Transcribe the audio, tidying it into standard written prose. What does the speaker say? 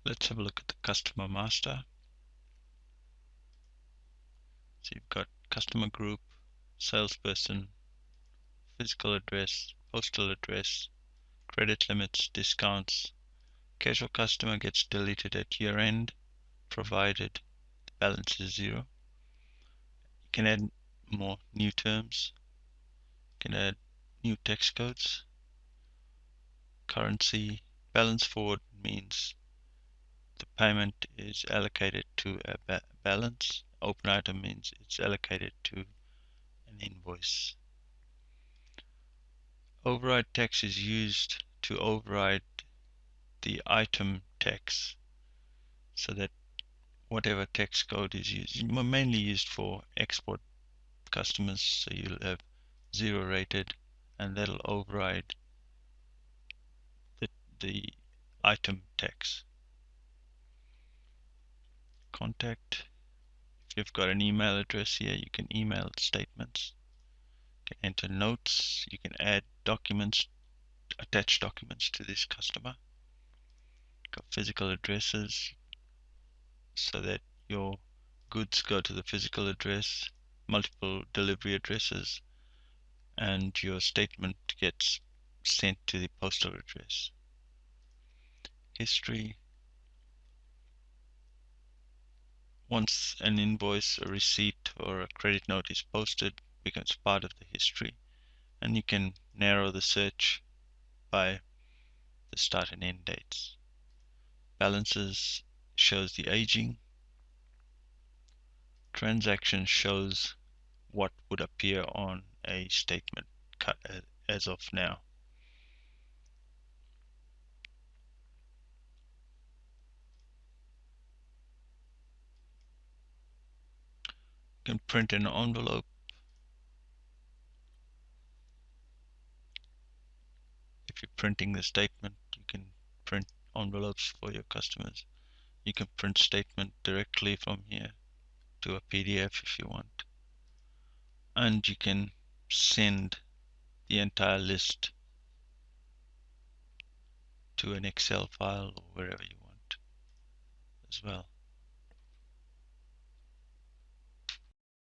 Let's have a look at the customer master. So you've got customer group, salesperson, physical address, postal address, credit limits, discounts. Casual customer gets deleted at year end, provided the balance is zero. You can add more new terms. You can add new text codes. Currency, balance forward means the payment is allocated to a balance. Open item means it's allocated to an invoice. Override text is used to override the item text so that whatever text code is used, mainly used for export customers, so you'll have 0 rated and that'll override the item text. Contact, if you've got an email address here, you can email statements. You can enter notes, you can add documents, attach documents to this customer. Got physical addresses so that your goods go to the physical address, multiple delivery addresses, and your statement gets sent to the postal address. History. Once an invoice, a receipt, or a credit note is posted, it becomes part of the history, and you can narrow the search by the start and end dates. Balances shows the aging. Transaction shows what would appear on a statement cut as of now. You can print an envelope. If you're printing the statement, you can print envelopes for your customers. You can print statement directly from here to a PDF if you want. And you can send the entire list to an Excel file or wherever you want as well.